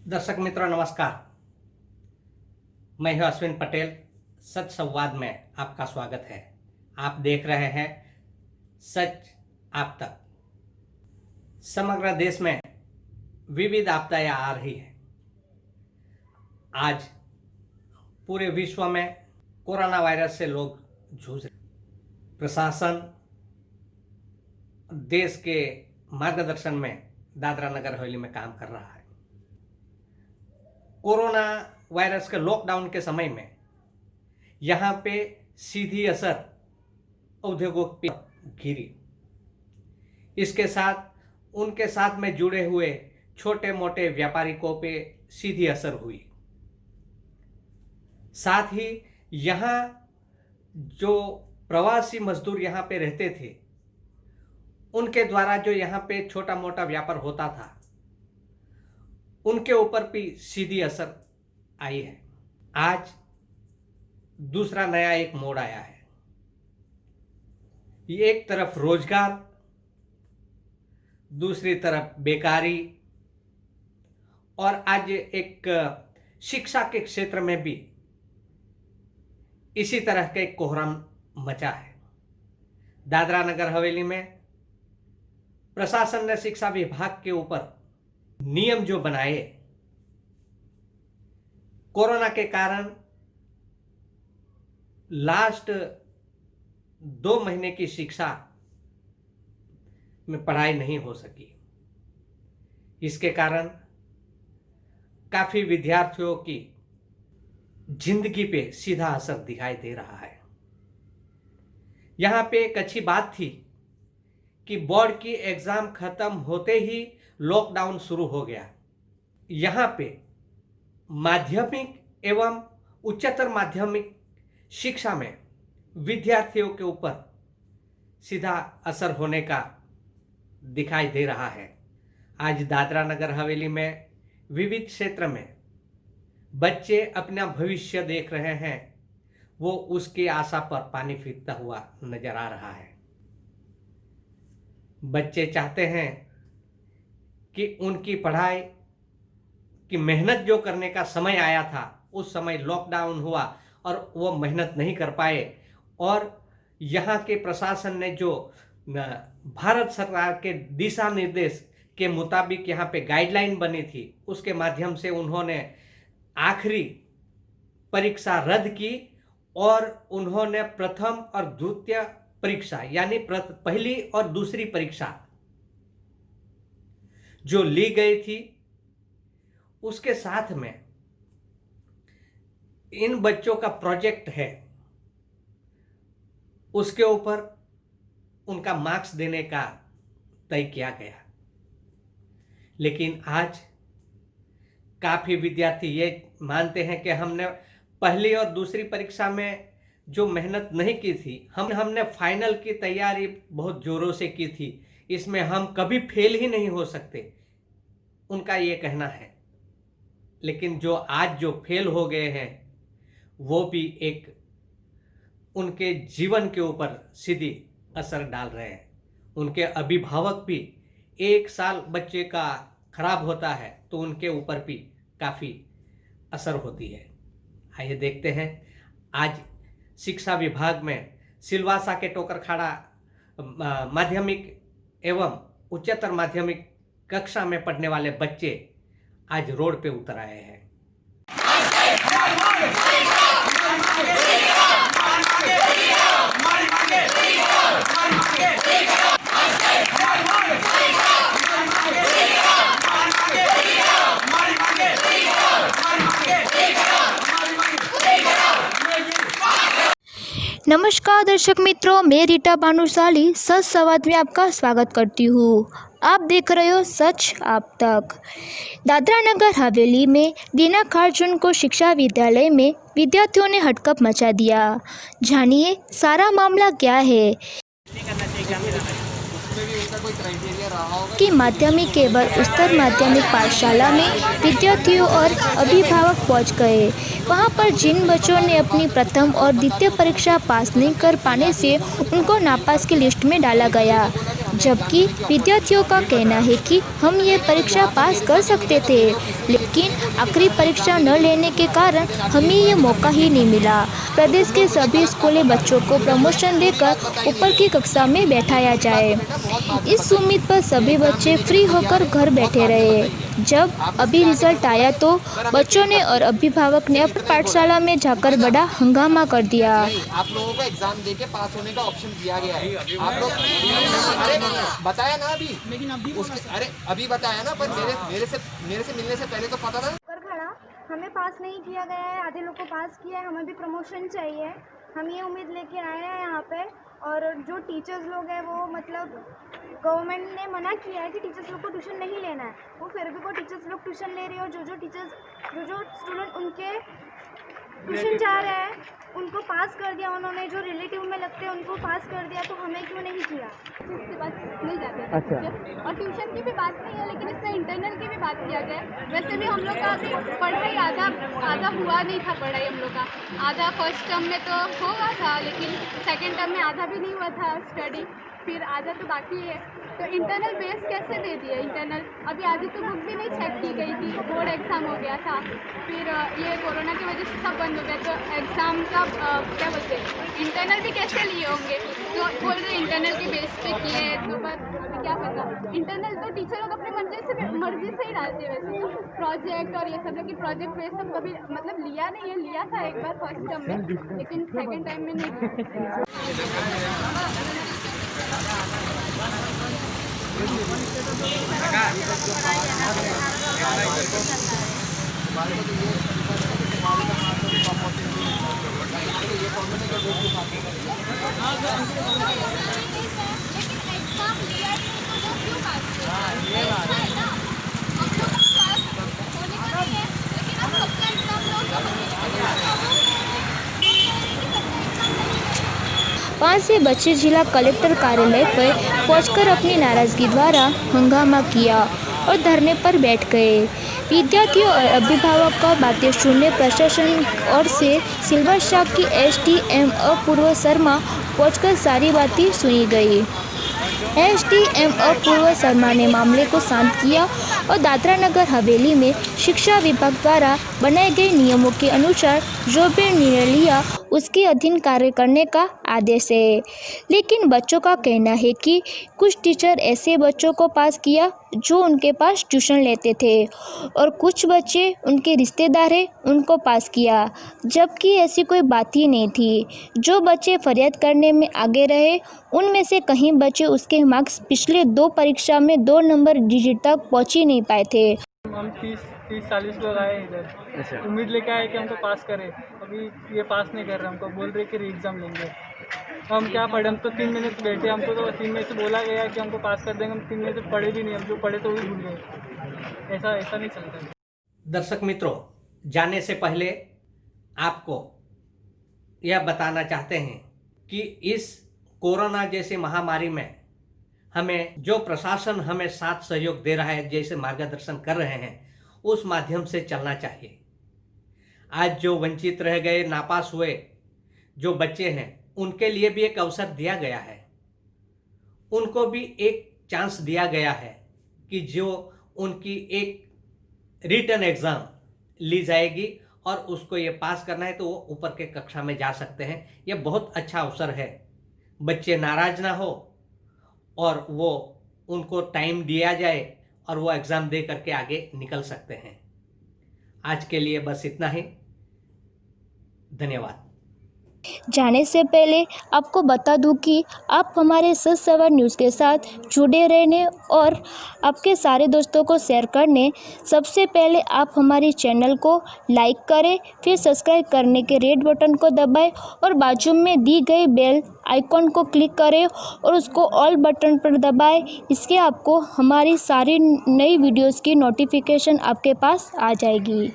दर्शक मित्रों नमस्कार। मैं हूं अश्विन पटेल। सच संवाद में आपका स्वागत है। आप देख रहे हैं सच आप तक। समग्र देश में विविध आपदाएं आ रही है। आज पूरे विश्व में कोरोना वायरस से लोग जूझ रहे। प्रशासन देश के मार्गदर्शन में दादरा नगर हवेली में काम कर रहा है। कोरोना वायरस के लॉकडाउन के समय में यहाँ पे सीधी असर उद्योगों पे गिरी। इसके साथ उनके साथ में जुड़े हुए छोटे मोटे व्यापारियों पे सीधी असर हुई। साथ ही यहाँ जो प्रवासी मजदूर यहाँ पे रहते थे उनके द्वारा जो यहाँ पे छोटा मोटा व्यापार होता था उनके ऊपर भी सीधी असर आई है। आज दूसरा नया एक मोड़ आया है। ये एक तरफ रोजगार, दूसरी तरफ बेकारी और आज एक शिक्षा के क्षेत्र में भी इसी तरह का एक कोहराम मचा है। दादरा नगर हवेली में प्रशासन ने शिक्षा विभाग के ऊपर नियम जो बनाए, कोरोना के कारण लास्ट 2 महीने की शिक्षा में पढ़ाई नहीं हो सकी। इसके कारण काफी विद्यार्थियों की जिंदगी पे सीधा असर दिखाई दे रहा है। यहाँ पे एक अच्छी बात थी कि बोर्ड की एग्जाम खत्म होते ही लॉकडाउन शुरू हो गया। यहाँ पे माध्यमिक एवं उच्चतर माध्यमिक शिक्षा में विद्यार्थियों के ऊपर सीधा असर होने का दिखाई दे रहा है। आज दादरा नगर हवेली में विविध क्षेत्र में बच्चे अपना भविष्य देख रहे हैं, वो उसकी आशा पर पानी फिरता हुआ नजर आ रहा है। बच्चे चाहते हैं कि उनकी पढ़ाई की मेहनत जो करने का समय आया था उस समय लॉकडाउन हुआ और वो मेहनत नहीं कर पाए। और यहाँ के प्रशासन ने जो भारत सरकार के दिशा निर्देश के मुताबिक यहाँ पे गाइडलाइन बनी थी उसके माध्यम से उन्होंने आखिरी परीक्षा रद्द की और उन्होंने प्रथम और द्वितीय परीक्षा यानी पहली और दूसरी परीक्षा जो ली गई थी उसके साथ में इन बच्चों का प्रोजेक्ट है उसके ऊपर उनका मार्क्स देने का तय किया गया। लेकिन आज काफी विद्यार्थी ये मानते हैं कि हमने पहली और दूसरी परीक्षा में जो मेहनत नहीं की थी, हमने फाइनल की तैयारी बहुत जोरों से की थी, इसमें हम कभी फेल ही नहीं हो सकते, उनका ये कहना है। लेकिन जो आज जो फेल हो गए हैं वो भी एक उनके जीवन के ऊपर सीधी असर डाल रहे हैं। उनके अभिभावक भी 1 साल बच्चे का खराब होता है तो उनके ऊपर भी काफ़ी असर होती है। आइए देखते हैं आज शिक्षा विभाग में सिलवासा के टोकरखाड़ा माध्यमिक एवं उच्चतर माध्यमिक कक्षा में पढ़ने वाले बच्चे आज रोड पे उतर आए हैं। नमस्कार दर्शक मित्रों, मैं रीटा भानुशाली सच संवाद में आपका स्वागत करती हूँ। आप देख रहे हो सच आप तक। दादरा नगर हवेली में दिनाखार्जुन को शिक्षा विद्यालय में विद्यार्थियों ने हड़कंप मचा दिया। जानिए सारा मामला क्या है। कि माध्यमिक एवं उच्चतर माध्यमिक पाठशाला में विद्यार्थियों और अभिभावक पहुंच गए। वहां पर जिन बच्चों ने अपनी प्रथम और द्वितीय परीक्षा पास नहीं कर पाने से उनको नापास की लिस्ट में डाला गया। जबकि विद्यार्थियों का कहना है कि हम ये परीक्षा पास कर सकते थे, लेकिन आखिरी परीक्षा न लेने के कारण हमें ये मौका ही नहीं मिला। प्रदेश के सभी स्कूली बच्चों को प्रमोशन देकर ऊपर की कक्षा में बैठाया जाए। इस उम्मीद पर सभी बच्चे फ्री होकर घर बैठे रहे। जब अभी रिजल्ट आया तो बच्चों ने और अभिभावक ने अपनी पाठशाला में जाकर बड़ा हंगामा कर दिया। आप लोगों को एग्जाम देके पास होने का ऑप्शन दिया गया है। आप लोग अरे बताया ना अभी, लेकिन अरे अभी बताया ना, पर मेरे से मिलने से पहले तो पता था। खड़ा हमें पास नहीं किया गया है, आधे लोग को पास किया है। हमें भी प्रमोशन चाहिए। हम ये उम्मीद लेके आए हैं यहाँ पे। और जो टीचर्स लोग हैं वो मतलब गवर्नमेंट ने मना किया है कि टीचर्स लोग को ट्यूशन नहीं लेना है, वो फिर भी को टीचर्स लोग ट्यूशन ले रही हो। जो स्टूडेंट उनके ट्यूशन जा रहे हैं उनको पास कर दिया उन्होंने, जो रिलेटिव में लगते हैं उनको पास कर दिया, तो हमें क्यों नहीं किया? इसके बाद नहीं जाते हैं। अच्छा। और ट्यूशन की भी बात नहीं है, लेकिन इसमें इंटरनल की भी बात किया गया है। वैसे भी हम लोग का अभी पढ़ाई आधा हुआ नहीं था। पढ़ाई हम लोग का आधा फर्स्ट टर्म में तो हुआ था, लेकिन सेकेंड टर्म में आधा भी नहीं हुआ था स्टडी, फिर आधा तो बाकी है। तो इंटरनल बेस कैसे दे दिए? इंटरनल अभी आधी तो बुक भी नहीं चेक की गई थी, बोर्ड एग्ज़ाम हो गया था, फिर ये कोरोना की वजह से सब बंद हो गया, तो एग्ज़ाम का क्या बोलते हैं, इंटरनल भी कैसे लिए होंगे? तो बोल रहे इंटरनल के बेस पे किए, तो पर अभी क्या पता। इंटरनल तो टीचर लोग अपने मर्जी से ही डालते हैं वैसे तो, प्रोजेक्ट और ये सब, लेकिन प्रोजेक्ट बेस सब कभी मतलब लिया नहीं है। लिया था एक बार फर्स्ट टर्म में, लेकिन सेकेंड टाइम में नहीं। वहाँ से बच्चे जिला कलेक्टर कार्यालय पर पहुंचकर अपनी नाराजगी द्वारा हंगामा किया और धरने पर बैठ गए। विद्यार्थियों और अभिभावक का बातें सुनने प्रशासन और से सिल्वर शाख की SDM अपूर्व शर्मा पहुंचकर सारी बातें सुनी गई। SDM अपूर्व शर्मा ने मामले को शांत किया और दादरा नगर हवेली में शिक्षा विभाग द्वारा बनाए गए नियमों के अनुसार जो भी निर्णय लिया उसके अधीन कार्य करने का आदेश है। लेकिन बच्चों का कहना है कि कुछ टीचर ऐसे बच्चों को पास किया जो उनके पास ट्यूशन लेते थे और कुछ बच्चे उनके रिश्तेदार हैं उनको पास किया, जबकि ऐसी कोई बात ही नहीं थी। जो बच्चे फरियाद करने में आगे रहे उनमें से कहीं बच्चे उसके मार्क्स पिछले 2 परीक्षा में 2 नंबर डिजिट तक पहुँच ही नहीं पाए थे। हम 30-40 लोग आए इधर। अच्छा। उम्मीद लेके आए कि हमको पास करें, अभी ये पास नहीं कर रहे, हमको बोल रहे कि री एग्ज़ाम लेंगे। हम क्या पढ़े? हम तो 3 महीने से बैठे, हमको तो 3 महीने से बोला गया कि हमको पास कर देंगे, हम 3 महीने से पढ़े भी नहीं, हम जो पढ़े तो वो भी भूल गए। ऐसा नहीं चलता। दर्शक मित्रों, जाने से पहले आपको यह बताना चाहते हैं कि इस कोरोना जैसी महामारी में हमें जो प्रशासन हमें साथ सहयोग दे रहा है, जैसे मार्गदर्शन कर रहे हैं, उस माध्यम से चलना चाहिए। आज जो वंचित रह गए, नापास हुए जो बच्चे हैं, उनके लिए भी एक अवसर दिया गया है, उनको भी एक चांस दिया गया है कि जो उनकी एक रिटन एग्ज़ाम ली जाएगी और उसको ये पास करना है तो वो ऊपर के कक्षा में जा सकते हैं। यह बहुत अच्छा अवसर है। बच्चे नाराज ना हो और वो उनको टाइम दिया जाए और वो एग्ज़ाम दे करके आगे निकल सकते हैं। आज के लिए बस इतना ही। धन्यवाद। जाने से पहले आपको बता दूं कि आप हमारे सच सवाल न्यूज़ के साथ जुड़े रहने और आपके सारे दोस्तों को शेयर करने सबसे पहले आप हमारे चैनल को लाइक करें, फिर सब्सक्राइब करने के रेड बटन को दबाएं और बाजू में दी गई बेल आइकॉन को क्लिक करें और उसको ऑल बटन पर दबाएं। इसके आपको हमारी सारी नई वीडियोज़ की नोटिफिकेशन आपके पास आ जाएगी।